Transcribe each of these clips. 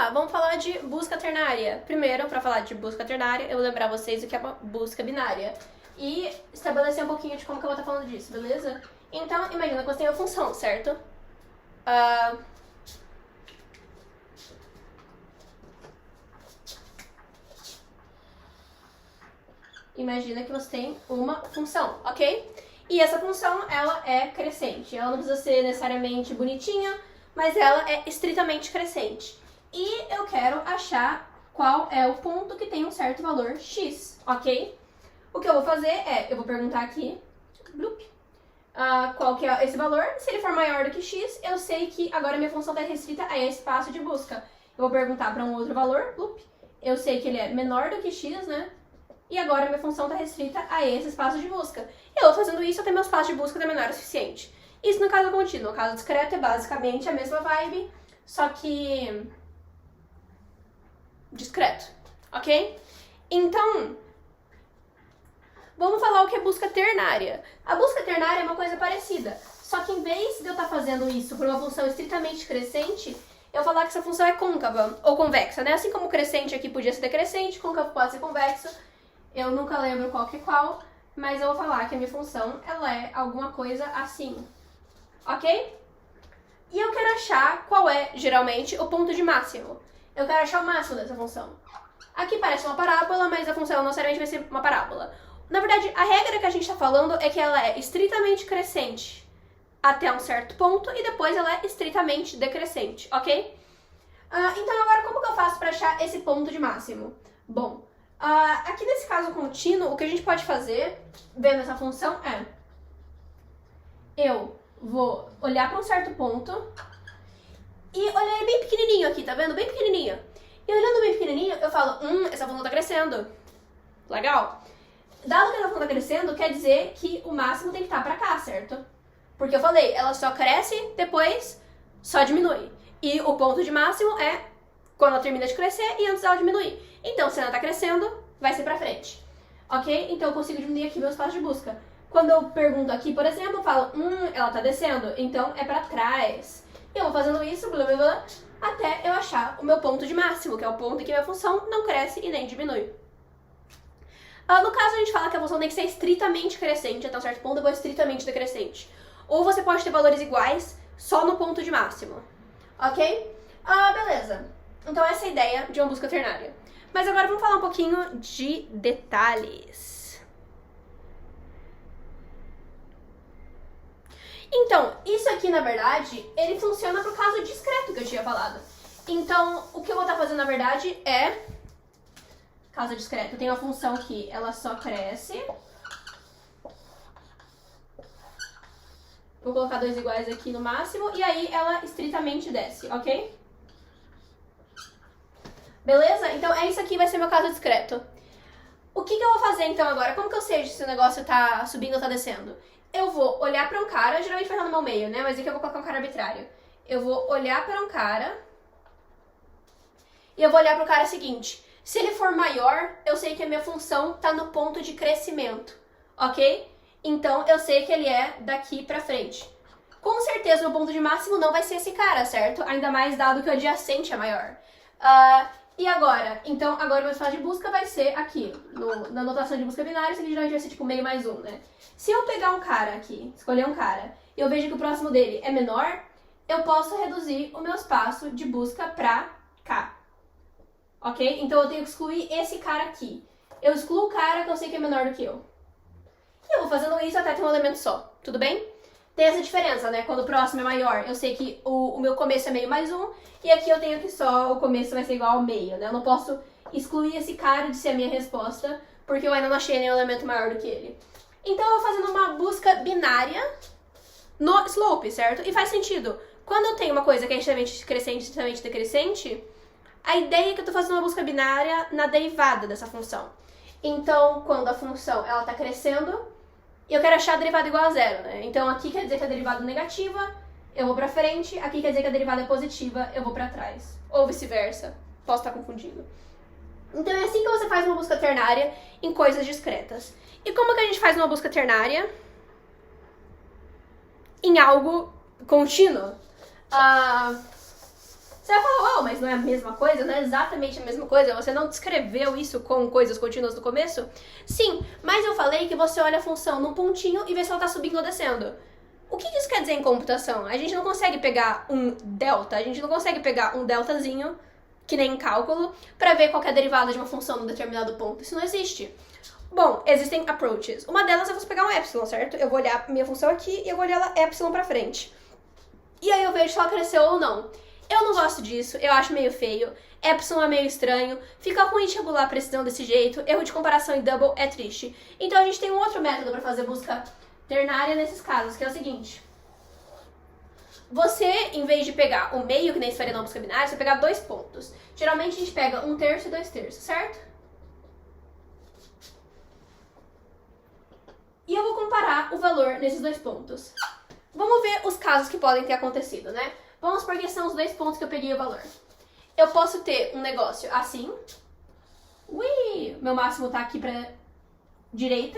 lá, vamos falar de busca ternária. Primeiro, para falar de busca ternária, eu vou lembrar vocês o que é uma busca binária. E estabelecer um pouquinho de como que eu vou estar falando disso, beleza? Então, imagina que você tem uma função, certo? Imagina que você tem uma função, ok? E essa função, ela é crescente. Ela não precisa ser necessariamente bonitinha, mas ela é estritamente crescente. E eu quero achar qual é o ponto que tem um certo valor x, ok? O que eu vou fazer é, eu vou perguntar aqui, qual que é esse valor. Se ele for maior do que x, eu sei que agora minha função está restrita a esse espaço de busca. Eu vou perguntar para um outro valor, eu sei que ele é menor do que x, né? E agora minha função está restrita a esse espaço de busca. Eu vou fazendo isso até meu espaço de busca estar menor o suficiente. Isso no caso contínuo. No caso discreto é basicamente a mesma vibe, só que discreto, ok? Então, vamos falar o que é busca ternária. A busca ternária é uma coisa parecida, só que em vez de eu estar fazendo isso por uma função estritamente crescente, eu falar que essa função é côncava ou convexa, né? Assim como o crescente aqui podia ser decrescente, côncavo pode ser convexo. Eu nunca lembro qual que é qual, mas eu vou falar que a minha função ela é alguma coisa assim, ok? E eu quero achar qual é, geralmente, o ponto de máximo. Eu quero achar o máximo dessa função. Aqui parece uma parábola, mas a função não necessariamente vai ser uma parábola. Na verdade, a regra que a gente está falando é que ela é estritamente crescente até um certo ponto e depois ela é estritamente decrescente, ok? Então agora como que eu faço para achar esse ponto de máximo? Bom, aqui nesse caso contínuo, o que a gente pode fazer, vendo essa função, é eu vou olhar para um certo ponto e olhar ele bem pequenininho aqui, tá vendo? Bem pequenininho. E olhando bem pequenininho, eu falo, essa função tá crescendo. Legal. Dado que essa função tá crescendo, quer dizer que o máximo tem que estar pra cá, certo? Porque eu falei, ela só cresce, depois só diminui. E o ponto de máximo é quando ela termina de crescer e antes dela diminuir. Então, se ela tá crescendo, vai ser pra frente. Ok? Então, eu consigo diminuir aqui meu espaço de busca. Quando eu pergunto aqui, por exemplo, eu falo, ela tá descendo, então é pra trás. E eu vou fazendo isso, blá, blá, blá, até eu achar o meu ponto de máximo, que é o ponto em que minha função não cresce e nem diminui. No caso, a gente fala que a função tem que ser estritamente crescente até um certo ponto, depois estritamente decrescente. Ou você pode ter valores iguais só no ponto de máximo. Ok? Beleza. Então essa é a ideia de uma busca ternária. Mas agora vamos falar um pouquinho de detalhes. Então, isso aqui, na verdade, ele funciona pro caso discreto que eu tinha falado. Então, o que eu vou estar fazendo, na verdade, é... Caso discreto, eu tenho uma função que ela só cresce. Vou colocar dois iguais aqui no máximo, e aí ela estritamente desce, ok? Beleza? Então, isso aqui vai ser meu caso discreto. O que eu vou fazer, então, agora? Como que eu sei se o negócio tá subindo ou tá descendo? Eu vou olhar pra um cara, geralmente vai estar no meu meio, né? Mas aqui eu vou colocar um cara arbitrário. Eu vou olhar pra um cara e eu vou olhar pro cara seguinte. Se ele for maior, eu sei que a minha função tá no ponto de crescimento, ok? Então, eu sei que ele é daqui pra frente. Com certeza, o ponto de máximo não vai ser esse cara, certo? Ainda mais dado que o adjacente é maior. E agora? Então, agora o meu espaço de busca vai ser aqui, na notação de busca binária, isso aqui geralmente vai ser tipo meio mais um, né? Se eu pegar um cara aqui, escolher um cara, e eu vejo que o próximo dele é menor, eu posso reduzir o meu espaço de busca pra cá. Ok? Então, eu tenho que excluir esse cara aqui. Eu excluo o cara que eu sei que é menor do que eu. E eu vou fazendo isso até ter um elemento só, tudo bem? Tem essa diferença, né? Quando o próximo é maior, eu sei que o meu começo é meio mais um, e aqui eu tenho que só o começo vai ser igual ao meio, né? Eu não posso excluir esse cara de ser a minha resposta, porque eu ainda não achei nenhum elemento maior do que ele. Então eu vou fazendo uma busca binária no slope, certo? E faz sentido. Quando eu tenho uma coisa que é extremamente crescente, extremamente decrescente, a ideia é que eu tô fazendo uma busca binária na derivada dessa função. Então, quando a função ela tá crescendo, eu quero achar a derivada igual a zero, né? Então aqui quer dizer que a derivada é negativa, eu vou pra frente, aqui quer dizer que a derivada é positiva, eu vou pra trás. Ou vice-versa, posso estar confundindo. Então é assim que você faz uma busca ternária em coisas discretas. E como que a gente faz uma busca ternária em algo contínuo? Você vai falar, uau, mas não é a mesma coisa? Não é exatamente a mesma coisa? Você não descreveu isso com coisas contínuas no começo? Sim, mas eu falei que você olha a função num pontinho e vê se ela tá subindo ou descendo. O que isso quer dizer em computação? A gente não consegue pegar um delta, a gente não consegue pegar um deltazinho, que nem em cálculo, pra ver qual é a derivada de uma função num determinado ponto. Isso não existe. Bom, existem approaches. Uma delas é você pegar um epsilon, certo? Eu vou olhar minha função aqui e eu vou olhar ela epsilon pra frente. E aí eu vejo se ela cresceu ou não. Eu não gosto disso, eu acho meio feio. Epsilon é meio estranho, fica ruim de regular precisão desse jeito, erro de comparação em double é triste. Então a gente tem um outro método pra fazer busca ternária nesses casos, que é o seguinte. Você, em vez de pegar o meio, que nem se faria na busca binária, você vai pegar 2 pontos. Geralmente a gente pega 1/3 e 2/3, certo? E eu vou comparar o valor nesses 2 pontos. Vamos ver os casos que podem ter acontecido, né? Vamos supor que são os 2 pontos que eu peguei o valor. Eu posso ter um negócio assim. Ui! Meu máximo tá aqui pra direita,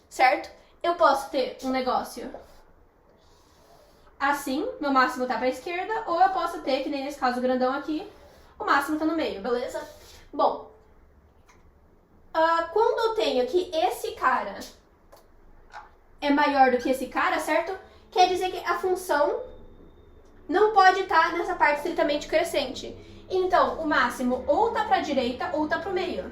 certo? Eu posso ter um negócio assim, meu máximo tá pra esquerda, ou eu posso ter, que nem nesse caso grandão aqui, o máximo tá no meio, beleza? Bom, quando eu tenho que esse cara é maior do que esse cara, certo? Quer dizer que a função não pode estar nessa parte estritamente crescente. Então, o máximo ou tá pra direita ou tá pro meio.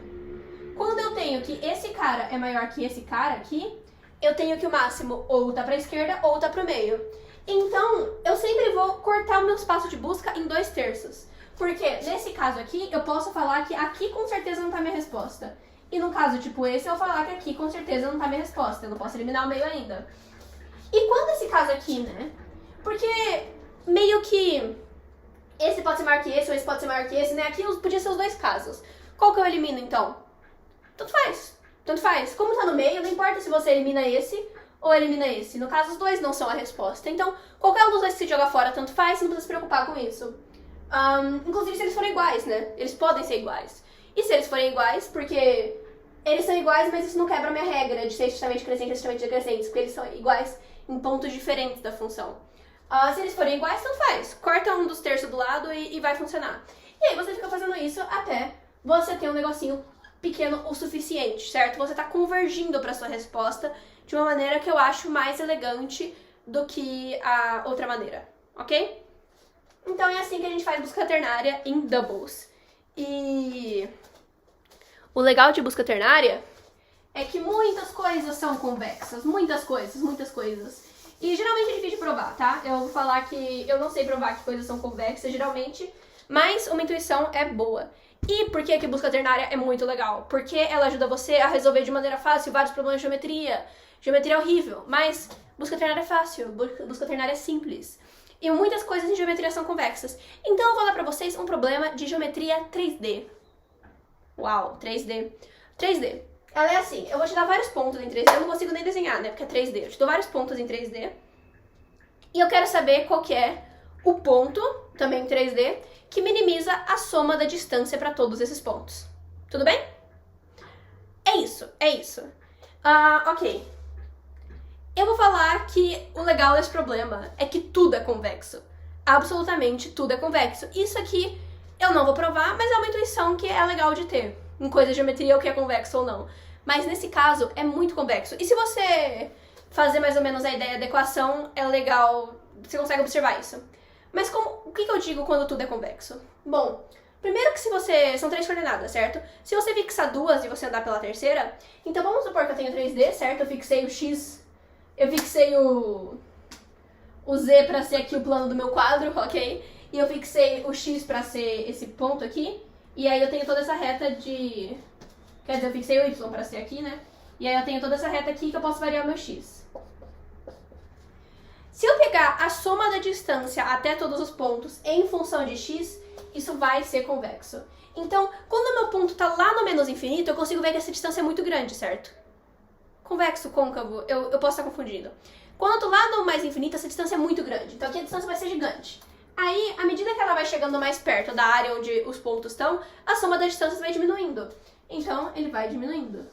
Quando eu tenho que esse cara é maior que esse cara aqui, eu tenho que o máximo ou tá pra esquerda ou tá pro meio. Então, eu sempre vou cortar o meu espaço de busca em 2/3. Porque, nesse caso aqui, eu posso falar que aqui com certeza não tá minha resposta. E no caso tipo esse, eu vou falar que aqui com certeza não tá minha resposta. Eu não posso eliminar o meio ainda. E quando esse caso aqui, né? Porque meio que esse pode ser maior que esse, ou esse pode ser maior que esse, né? Aqui podia ser os 2 casos. Qual que eu elimino, então? Tanto faz. Tanto faz. Como tá no meio, não importa se você elimina esse ou elimina esse. No caso, os 2 não são a resposta. Então, qualquer um dos 2 que se joga fora, tanto faz, você não precisa se preocupar com isso. Inclusive, se eles forem iguais, né? Eles podem ser iguais. E se eles forem iguais, porque eles são iguais, mas isso não quebra a minha regra de ser estritamente crescente e estritamente decrescente, porque eles são iguais em pontos diferentes da função. Se eles forem iguais, tanto faz. Corta um dos terços do lado e vai funcionar. E aí você fica fazendo isso até você ter um negocinho pequeno o suficiente, certo? Você tá convergindo para sua resposta de uma maneira que eu acho mais elegante do que a outra maneira, ok? Então é assim que a gente faz busca ternária em doubles. E o legal de busca ternária é que muitas coisas são convexas, muitas coisas. E geralmente é difícil de provar, tá? Eu vou falar que eu não sei provar que coisas são convexas, geralmente, mas uma intuição é boa. E por que busca ternária é muito legal? Porque ela ajuda você a resolver de maneira fácil vários problemas de geometria. Geometria é horrível, mas busca ternária é fácil, busca ternária é simples. E muitas coisas em geometria são convexas. Então eu vou dar pra vocês um problema de geometria 3D. Uau, 3D. 3D. Ela é assim, eu vou te dar vários pontos em 3D, eu não consigo nem desenhar, né, porque é 3D. Eu te dou vários pontos em 3D. E eu quero saber qual que é o ponto, também em 3D, que minimiza a soma da distância para todos esses pontos. Tudo bem? É isso. Ok. Eu vou falar que o legal desse problema é que tudo é convexo. Absolutamente tudo é convexo. Isso aqui eu não vou provar, mas é uma intuição que é legal de ter. Em coisa de geometria, o que é convexo ou não. Mas nesse caso, é muito convexo. E se você fazer mais ou menos a ideia da equação, é legal, você consegue observar isso. Mas o que eu digo quando tudo é convexo? Bom, primeiro que são 3 coordenadas, certo? Se você fixar 2 e você andar pela terceira, então vamos supor que eu tenho 3D, certo? Eu fixei o X, eu fixei o Z pra ser aqui o plano do meu quadro, ok? E eu fixei o X pra ser esse ponto aqui, e aí eu tenho toda essa reta de... Quer dizer, eu fixei o Y pra ser aqui, né? E aí eu tenho toda essa reta aqui que eu posso variar o meu X. Se eu pegar a soma da distância até todos os pontos em função de x, isso vai ser convexo. Então, quando o meu ponto está lá no menos infinito, eu consigo ver que essa distância é muito grande, certo? Convexo, côncavo, eu posso estar confundindo. Quando eu tô lá no mais infinito, essa distância é muito grande. Então aqui a distância vai ser gigante. Aí, à medida que ela vai chegando mais perto da área onde os pontos estão, a soma das distâncias vai diminuindo. Então, ele vai diminuindo.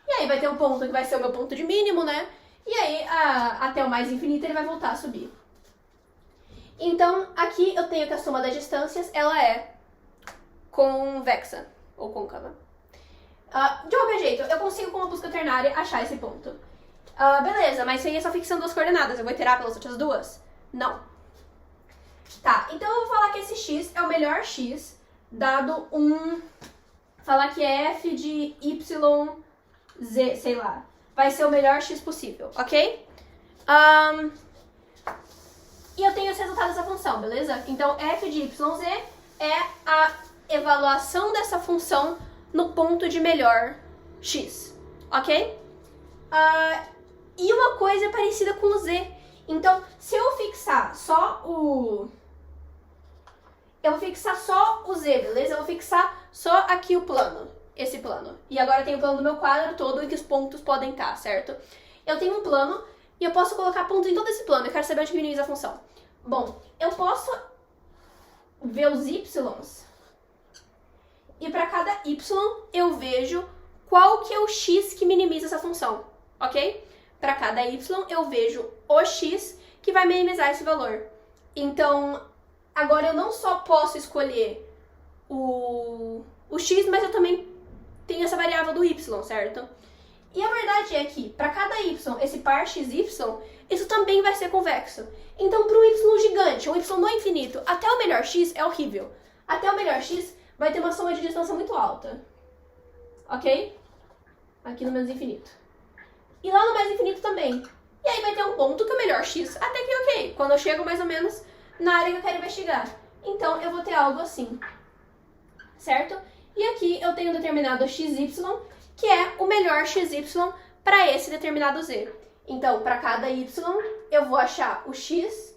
E aí vai ter um ponto que vai ser o meu ponto de mínimo, né? E aí, até o mais infinito, ele vai voltar a subir. Então, aqui eu tenho que a soma das distâncias, ela é convexa, ou côncava. De qualquer jeito, eu consigo com uma busca ternária achar esse ponto. Beleza, mas isso aí é só fixando duas coordenadas, eu vou iterar pelas outras duas? Não. Tá, então eu vou falar que esse x é o melhor x, dado falar que é f de y, z, sei lá. Vai ser o melhor x possível, ok? E eu tenho os resultados dessa função, beleza? Então, f de yz é a evaluação dessa função no ponto de melhor x, ok? E uma coisa parecida com o z. Então, se eu fixar só o... Eu vou fixar só o z, beleza? Eu vou fixar só aqui o plano, esse plano. E agora tem o plano do meu quadro todo em que os pontos podem estar, certo? Eu tenho um plano e eu posso colocar pontos em todo esse plano. Eu quero saber onde minimiza a função. Bom, eu posso ver os y's e para cada y eu vejo qual que é o x que minimiza essa função, ok? Para cada y eu vejo o x que vai minimizar esse valor. Então, agora eu não só posso escolher o x, mas eu também tenho essa variável do y, certo? E a verdade é que, para cada y, esse par xy, isso também vai ser convexo. Então, para um y gigante, um y no infinito, até o melhor x é horrível. Até o melhor x vai ter uma soma de distância muito alta. Ok? Aqui no menos infinito. E lá no mais infinito também. E aí vai ter um ponto que é o melhor x, até que ok, quando eu chego mais ou menos na área que eu quero investigar. Então, eu vou ter algo assim. Certo? E aqui eu tenho um determinado xy, que é o melhor xy para esse determinado z. Então, para cada y, eu vou achar o x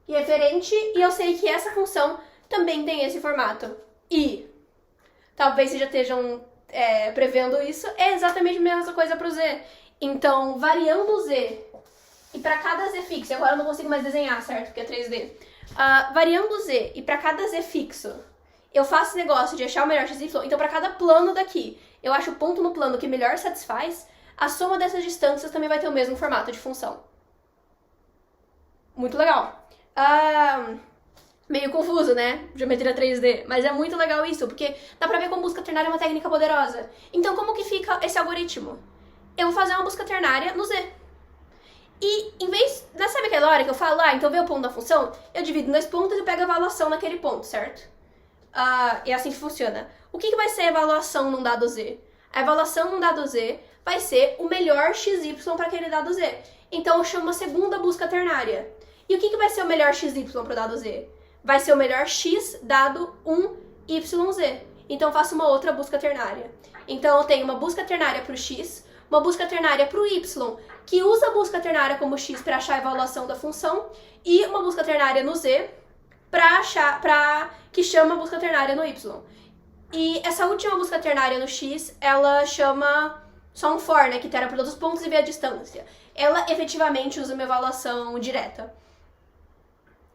referente e eu sei que essa função também tem esse formato. E talvez vocês já estejam prevendo isso, é exatamente a mesma coisa para o z. Então, variando o z, e para cada z fixo, agora eu não consigo mais desenhar, certo? Porque é 3D. Variando o z, e para cada z fixo, eu faço esse negócio de achar o melhor xy, então para cada plano daqui, eu acho o ponto no plano que melhor satisfaz, a soma dessas distâncias também vai ter o mesmo formato de função. Muito legal. Meio confuso, né? Geometria 3D. Mas é muito legal isso, porque dá pra ver como busca ternária é uma técnica poderosa. Então, como que fica esse algoritmo? Eu vou fazer uma busca ternária no Z. E, em vez... Sabe aquela hora que eu falo, então vê o ponto da função? Eu divido em dois pontos e pego a avaliação naquele ponto, certo? É assim que funciona. O que vai ser a avaliação num dado Z? A avaliação num dado Z vai ser o melhor XY para aquele dado Z. Então, eu chamo uma segunda busca ternária. E o que vai ser o melhor XY para o dado Z? Vai ser o melhor X dado 1YZ. Então, eu faço uma outra busca ternária. Então, eu tenho uma busca ternária para o X, uma busca ternária para o Y, que usa a busca ternária como X para achar a evaluação da função, e uma busca ternária no Z, que chama a busca ternária no Y. E essa última busca ternária no X, ela chama só um for, né, que itera por todos os pontos e vê a distância. Ela efetivamente usa uma evaluação direta.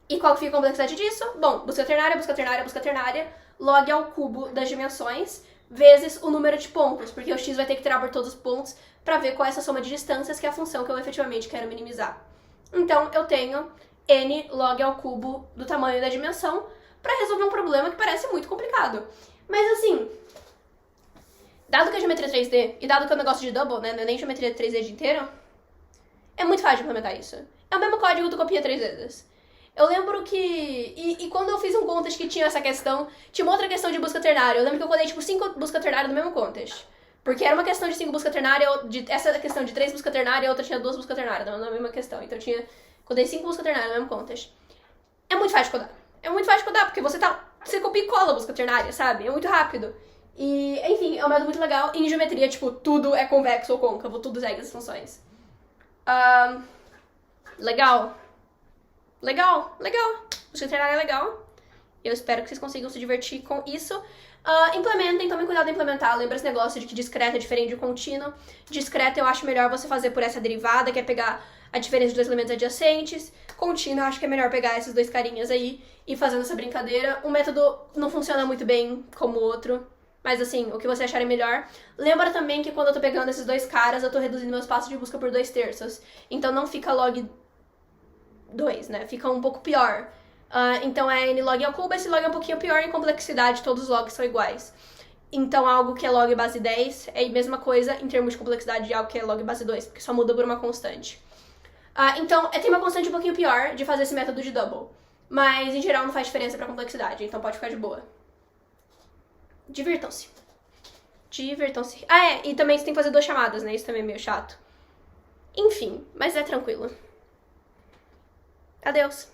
E qual que fica a complexidade disso? Bom, busca ternária, busca ternária, busca ternária, log ao cubo das dimensões, vezes o número de pontos, porque o x vai ter que iterar por todos os pontos para ver qual é essa soma de distâncias, que é a função que eu efetivamente quero minimizar. Então, eu tenho n log ao cubo do tamanho da dimensão para resolver um problema que parece muito complicado. Mas assim, dado que é geometria 3D e dado que é um negócio de double, né, não é nem geometria 3D de inteiro, é muito fácil de implementar isso. É o mesmo código do copia 3 vezes. Eu lembro que... E quando eu fiz um contest que tinha essa questão, tinha uma outra questão de busca ternária. Eu lembro que eu codei, 5 busca ternária no mesmo contest. Porque era uma questão de 5 busca ternária, essa questão de 3 busca ternária, e a outra tinha 2 busca ternária, na mesma questão. Então eu codei 5 busca ternária no mesmo contest. É muito fácil de codar. É muito fácil de codar, porque você copia e cola a busca ternária, sabe? É muito rápido. E, enfim, é um método muito legal. E em geometria, tudo é convexo ou côncavo, tudo segue as funções. Legal. Legal. Busca ternária é legal. Eu espero que vocês consigam se divertir com isso. Implementem, tomem cuidado em implementar. Lembra esse negócio de que discreto é diferente de contínuo. Discreto eu acho melhor você fazer por essa derivada, que é pegar a diferença de dois elementos adjacentes. Contínuo eu acho que é melhor pegar esses dois carinhas aí e fazendo essa brincadeira. Um método não funciona muito bem como o outro. Mas assim, o que você acharem melhor. Lembra também que quando eu tô pegando esses dois caras, eu tô reduzindo meu espaço de busca por 2/3. Então não fica log 2, né? Fica um pouco pior. Então é nlog ao cubo, esse log é um pouquinho pior em complexidade, todos os logs são iguais. Então algo que é log base 10 é a mesma coisa em termos de complexidade de algo que é log base 2, porque só muda por uma constante. Então tem uma constante um pouquinho pior de fazer esse método de double. Mas em geral não faz diferença pra complexidade, então pode ficar de boa. Divirtam-se. Divirtam-se. E também você tem que fazer 2 chamadas, né? Isso também é meio chato. Enfim, mas é tranquilo. Adeus.